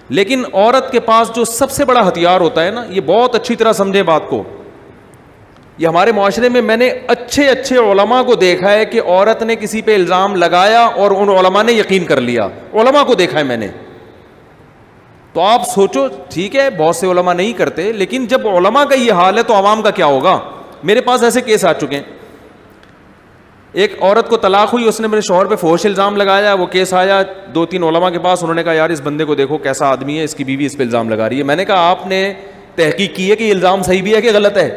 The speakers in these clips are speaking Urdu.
لیکن عورت کے پاس جو سب سے بڑا ہتھیار ہوتا ہے نا, یہ بہت اچھی طرح سمجھے بات کو, یہ ہمارے معاشرے میں میں نے اچھے اچھے علماء کو دیکھا ہے کہ عورت نے کسی پہ الزام لگایا اور ان علماء نے یقین کر لیا, علماء کو دیکھا ہے میں نے. تو آپ سوچو, ٹھیک ہے بہت سے علماء نہیں کرتے, لیکن جب علماء کا یہ حال ہے تو عوام کا کیا ہوگا. میرے پاس ایسے کیس آ چکے ہیں, ایک عورت کو طلاق ہوئی, اس نے میرے شوہر پہ فحش الزام لگایا, وہ کیس آیا 2-3 علماء کے پاس, انہوں نے کہا یار اس بندے کو دیکھو کیسا آدمی ہے, اس کی بیوی اس پہ الزام لگا رہی ہے. میں نے کہا آپ نے تحقیق کی ہے کہ یہ الزام صحیح بھی ہے کہ غلط ہے؟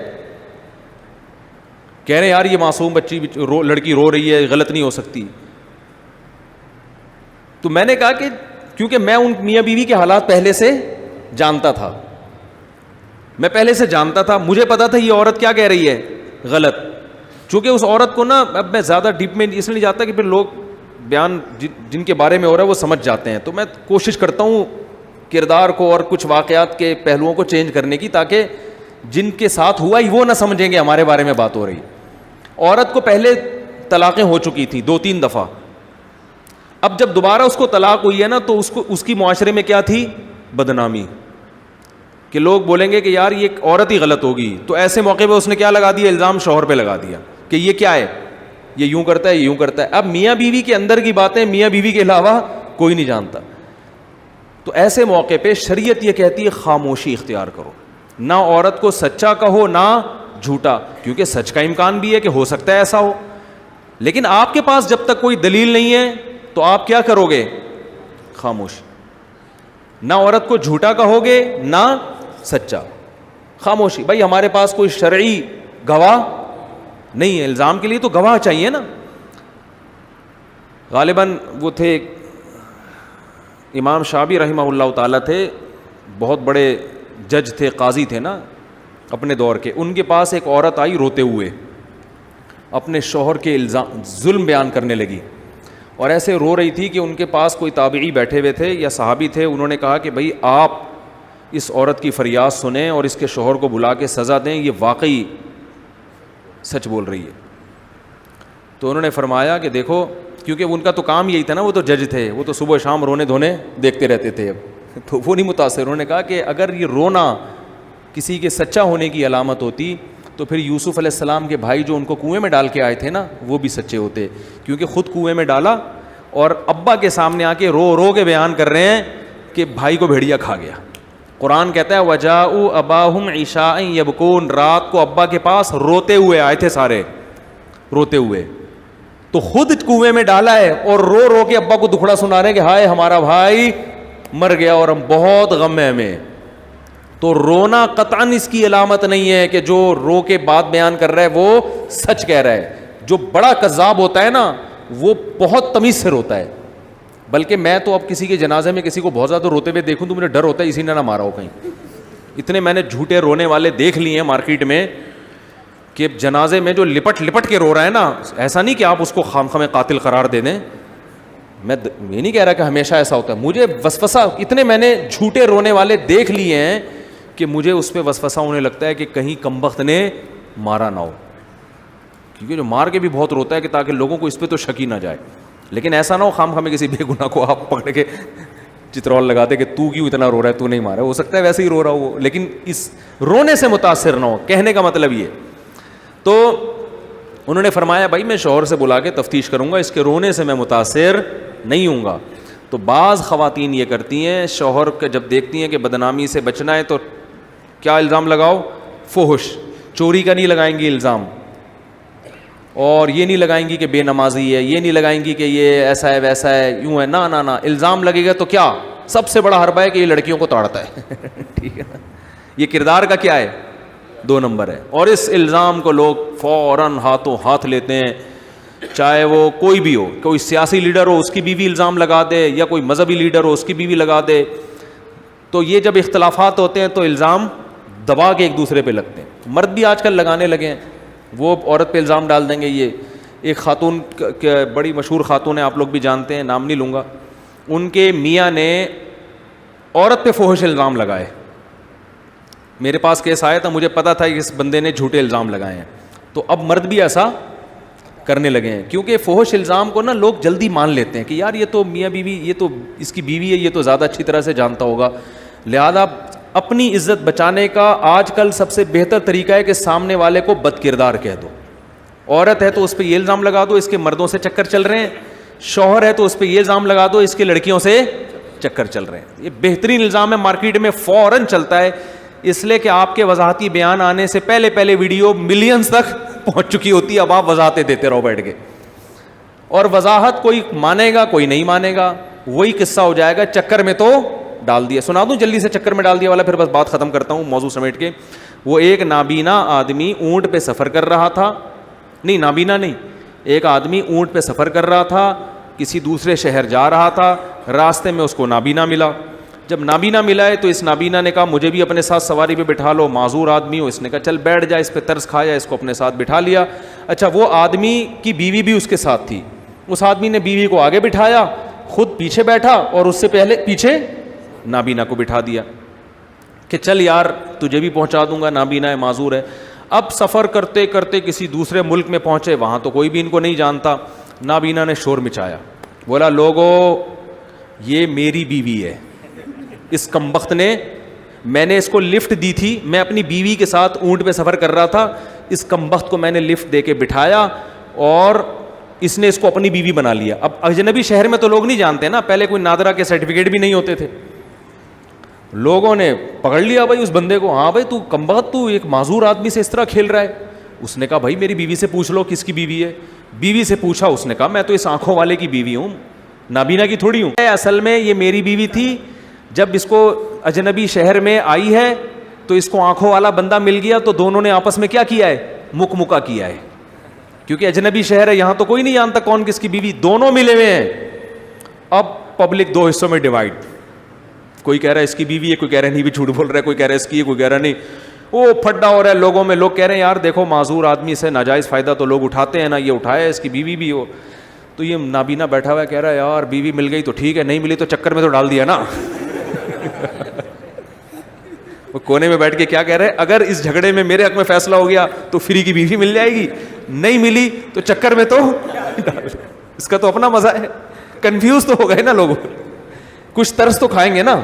کہہ رہے ہیں یار یہ معصوم بچی لڑکی رو رہی ہے, غلط نہیں ہو سکتی. تو میں نے کہا کہ کیونکہ میں ان میاں بیوی کے حالات پہلے سے جانتا تھا, میں پہلے سے جانتا تھا, مجھے پتا تھا یہ عورت کیا کہہ رہی ہے غلط. چونکہ اس عورت کو نا, اب میں زیادہ ڈیپ میں اس لیے نہیں جاتا کہ پھر لوگ بیان جن کے بارے میں ہو رہا ہے وہ سمجھ جاتے ہیں, تو میں کوشش کرتا ہوں کردار کو اور کچھ واقعات کے پہلوؤں کو چینج کرنے کی, تاکہ جن کے ساتھ ہوا ہی وہ نہ سمجھیں گے ہمارے بارے میں بات ہو رہی. عورت کو پہلے طلاقیں ہو چکی تھی 2-3 دفعہ, اب جب دوبارہ اس کو طلاق ہوئی ہے نا تو اس کی معاشرے میں کیا تھی, بدنامی, کہ لوگ بولیں گے کہ یار یہ عورت ہی غلط ہوگی. تو ایسے موقع پہ اس نے کیا لگا دیا, الزام شوہر پہ لگا دیا کہ یہ کیا ہے, یہ یوں کرتا ہے, یہ یوں کرتا ہے. اب میاں بیوی کے اندر کی باتیں میاں بیوی کے علاوہ کوئی نہیں جانتا. تو ایسے موقع پہ شریعت یہ کہتی ہے خاموشی اختیار کرو, نہ عورت کو سچا کہو نہ جھوٹا, کیونکہ سچ کا امکان بھی ہے کہ ہو سکتا ہے ایسا ہو, لیکن آپ کے پاس جب تک کوئی دلیل نہیں ہے تو آپ کیا کرو گے, خاموش. نہ عورت کو جھوٹا کہو گے نہ سچا, خاموشی. بھائی ہمارے پاس کوئی شرعی گواہ نہیں ہے, الزام کے لیے تو گواہ چاہیے نا. غالباً وہ تھے امام شافعی رحمہ اللہ تعالیٰ تھے, بہت بڑے جج تھے, قاضی تھے نا اپنے دور کے. ان کے پاس ایک عورت آئی روتے ہوئے, اپنے شوہر کے الزام ظلم بیان کرنے لگی, اور ایسے رو رہی تھی کہ ان کے پاس کوئی تابعی بیٹھے ہوئے تھے یا صحابی تھے, انہوں نے کہا کہ بھائی آپ اس عورت کی فریاد سنیں اور اس کے شوہر کو بلا کے سزا دیں, یہ واقعی سچ بول رہی ہے. تو انہوں نے فرمایا کہ دیکھو, کیونکہ ان کا تو کام یہی تھا نا, وہ تو جج تھے, وہ تو صبح شام رونے دھونے دیکھتے رہتے تھے, اب تو وہ نہیں متاثر. انہوں نے کہا کہ اگر یہ رونا کسی کے سچا ہونے کی علامت ہوتی تو پھر یوسف علیہ السلام کے بھائی جو ان کو کنویں میں ڈال کے آئے تھے نا, وہ بھی سچے ہوتے, کیونکہ خود کنویں میں ڈالا اور ابا کے سامنے آ کے رو رو کے بیان کر رہے ہیں کہ بھائی کو بھیڑیا کھا گیا. قرآن کہتا ہے وَجَاءُوا أَبَاهُمْ عِشَاءً يَبْكُونَ, رات کو ابا کے پاس روتے ہوئے آئے تھے, سارے روتے ہوئے. تو خود کنویں میں ڈالا ہے اور رو رو کے ابا کو دکھڑا سنا رہے ہیں کہ ہائے ہمارا بھائی مر گیا اور ہم بہت غم ہے ہمیں. تو رونا قطعاً اس کی علامت نہیں ہے کہ جو رو کے بات بیان کر رہا ہے وہ سچ کہہ رہا ہے. جو بڑا کذاب ہوتا ہے نا وہ بہت تمیز سے روتا ہے. بلکہ میں تو اب کسی کے جنازے میں کسی کو بہت زیادہ روتے ہوئے دیکھوں تو مجھے ڈر ہوتا ہے اسی نے نہ مارا ہو کہیں. اتنے میں نے جھوٹے رونے والے دیکھ لیے ہیں مارکیٹ میں کہ جنازے میں جو لپٹ لپٹ کے رو رہا ہے نا, ایسا نہیں کہ آپ اس کو خامخواہ قاتل قرار دے دیں, میں نہیں کہہ رہا کہ ہمیشہ ایسا ہوتا ہے, مجھے وسوسہ اتنے میں نے جھوٹے رونے والے دیکھ لیے ہیں کہ مجھے اس پہ وسوسہ ہونے لگتا ہے کہ کہیں کمبخت نے مارا نہ ہو, کیونکہ جو مار کے بھی بہت روتا ہے کہ تاکہ لوگوں کو اس پہ تو شک ہی نہ جائے. لیکن ایسا نہ ہو خام میں کسی بے گناہ کو آپ پکڑ کے چترول لگا دے کہ تو کیوں اتنا رو رہا ہے, تو نہیں مارا, ہو سکتا ہے ویسے ہی رو رہا ہو, لیکن اس رونے سے متاثر نہ ہو. کہنے کا مطلب یہ. تو انہوں نے فرمایا بھائی میں شوہر سے بلا کے تفتیش کروں گا, اس کے رونے سے میں متاثر نہیں ہوں گا. تو بعض خواتین یہ کرتی ہیں, شوہر کے جب دیکھتی ہیں کہ بدنامی سے بچنا ہے تو کیا الزام لگاؤ, فحش, چوری کا نہیں لگائیں گی الزام, اور یہ نہیں لگائیں گی کہ بے نمازی ہے, یہ نہیں لگائیں گی کہ یہ ایسا ہے ویسا ہے یوں ہے, نہ الزام لگے گا تو کیا سب سے بڑا حربہ ہے کہ یہ لڑکیوں کو تاڑتا ہے. ٹھیک ہے نا, یہ کردار کا کیا ہے, 2 نمبر ہے. اور اس الزام کو لوگ فوراً ہاتھوں ہاتھ لیتے ہیں, چاہے وہ کوئی بھی ہو, کوئی سیاسی لیڈر ہو اس کی بیوی الزام لگا دے, یا کوئی مذہبی لیڈر ہو اس کی بیوی لگا دے. تو یہ جب اختلافات ہوتے ہیں تو الزام دبا کے ایک دوسرے پہ لگتے ہیں. مرد بھی آج کل لگانے لگے ہیں, وہ عورت پہ الزام ڈال دیں گے. یہ ایک خاتون بڑی مشہور خاتون ہے, آپ لوگ بھی جانتے ہیں, نام نہیں لوں گا, ان کے میاں نے عورت پہ فحش الزام لگائے. میرے پاس کیس آیا تھا, مجھے پتا تھا کہ اس بندے نے جھوٹے الزام لگائے ہیں. تو اب مرد بھی ایسا کرنے لگے ہیں, کیونکہ فحش الزام کو نا لوگ جلدی مان لیتے ہیں کہ یار یہ تو میاں بیوی, یہ تو اس کی بیوی ہے, یہ تو زیادہ اچھی طرح سے جانتا ہوگا. لہذا اپنی عزت بچانے کا آج کل سب سے بہتر طریقہ ہے کہ سامنے والے کو بد کردار کہہ دو. عورت ہے تو اس پہ یہ الزام لگا دو اس کے مردوں سے چکر چل رہے ہیں, شوہر ہے تو اس پہ یہ الزام لگا دو اس کے لڑکیوں سے چکر چل رہے ہیں. یہ بہترین الزام ہے, مارکیٹ میں فوراً چلتا ہے, اس لیے کہ آپ کے وضاحتی بیان آنے سے پہلے ویڈیو ملینز تک پہنچ چکی ہوتی ہے. اب آپ وضاحتیں دیتے رہو بیٹھ کے, اور وضاحت کوئی مانے گا کوئی نہیں مانے گا, وہی قصہ ہو جائے گا چکر میں تو ڈال دیا. سنا دوں جلدی سے چکر میں ڈال دیا والا, پھر بس بات ختم کرتا ہوں موضوع سمیٹ کے. وہ ایک نابینا آدمی اونٹ پہ سفر کر رہا تھا, نہیں نابینا نہیں, ایک آدمی اونٹ پہ سفر کر رہا تھا, کسی دوسرے شہر جا رہا تھا, راستے میں اس کو نابینا ملا. جب نابینا ملا ہے تو اس نابینا نے کہا مجھے بھی اپنے ساتھ سواری پہ بٹھا لو, معذور آدمی ہو. اس نے کہا چل بیٹھ جا, اس پہ ترس کھایا, اس کو اپنے ساتھ بٹھا لیا. اچھا وہ آدمی کی بیوی بھی اس کے ساتھ تھی, اس آدمی نے بیوی کو آگے بٹھایا, خود پیچھے بیٹھا اور اس سے پہلے پیچھے نابینا کو بٹھا دیا کہ چل یار تجھے بھی پہنچا دوں گا, نابینا ہے معذور ہے. اب سفر کرتے کرتے کسی دوسرے ملک میں پہنچے, وہاں تو کوئی بھی ان کو نہیں جانتا. نابینا نے شور مچایا, بولا لوگو یہ میری بیوی ہے, اس کمبخت نے, میں نے اس کو لفٹ دی تھی, میں اپنی بیوی کے ساتھ اونٹ پہ سفر کر رہا تھا, اس کمبخت کو میں نے لفٹ دے کے بٹھایا اور اس نے اس کو اپنی بیوی بنا لیا. اب اجنبی شہر میں تو لوگ نہیں جانتے نا, پہلے کوئی نادرا کے سرٹیفکیٹ بھی نہیں ہوتے تھے. لوگوں نے پکڑ لیا بھائی اس بندے کو, ہاں بھائی تو کمبخت, تو ایک معذور آدمی سے اس طرح کھیل رہا ہے. اس نے کہا بھائی میری بیوی سے پوچھ لو کس کی بیوی ہے. بیوی سے پوچھا, اس نے کہا میں تو اس آنکھوں والے کی بیوی ہوں, نابینا کی تھوڑی ہوں. اصل میں یہ میری بیوی تھی, جب اس کو اجنبی شہر میں آئی ہے تو اس کو آنکھوں والا بندہ مل گیا, تو دونوں نے آپس میں کیا کیا ہے, مکا کیا ہے, کیونکہ اجنبی شہر ہے, یہاں تو کوئی نہیں جانتا کون کس کی بیوی, دونوں ملے ہوئے ہیں. اب پبلک دو حصوں میں ڈیوائڈ, کوئی کہہ رہا ہے اس کی بیوی ہے, کوئی کہہ رہا ہے نہیں بھی جھوٹ بول رہا ہے, کوئی کہہ رہا ہے اس کی ہے, کوئی کہہ رہا نہیں. وہ پھڈا ہو رہا ہے لوگوں میں, لوگ کہہ رہے ہیں یار دیکھو معذور آدمی سے ناجائز فائدہ تو لوگ اٹھاتے ہیں نا, یہ اٹھایا اس کی بیوی بھی ہو. تو یہ نابینا بیٹھا ہوا ہے کہہ رہا ہے یار بیوی مل گئی تو ٹھیک ہے, نہیں ملی تو چکر میں تو ڈال دیا نا. وہ کونے میں بیٹھ کے کیا کہہ رہے ہیں, اگر اس جھگڑے میں میرے حق میں فیصلہ ہو گیا تو فری کی بیوی مل جائے گی, نہیں ملی تو چکر میں تو اس کا تو اپنا مزہ ہے. کنفیوز تو ہو گئے نا لوگ, کچھ طرز تو کھائیں گے نا.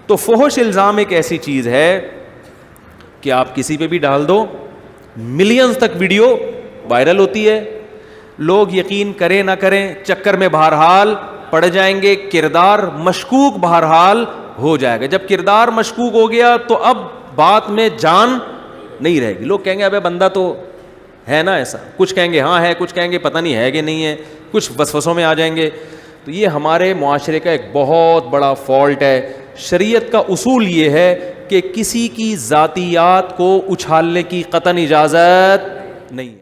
تو فحش الزام ایک ایسی چیز ہے کہ آپ کسی پہ بھی ڈال دو, ملینز تک ویڈیو وائرل ہوتی ہے, لوگ یقین کریں نہ کریں چکر میں بہرحال پڑ جائیں گے, کردار مشکوک بہرحال ہو جائے گا. جب کردار مشکوک ہو گیا تو اب بات میں جان نہیں رہے گی. لوگ کہیں گے ابے بندہ تو ہے نا ایسا, کچھ کہیں گے ہاں ہے, کچھ کہیں گے پتہ نہیں ہے کہ نہیں ہے, کچھ وسوسوں میں آ جائیں گے. تو یہ ہمارے معاشرے کا ایک بہت بڑا فالٹ ہے. شریعت کا اصول یہ ہے کہ کسی کی ذاتیات کو اچھالنے کی قطعاً اجازت نہیں ہے.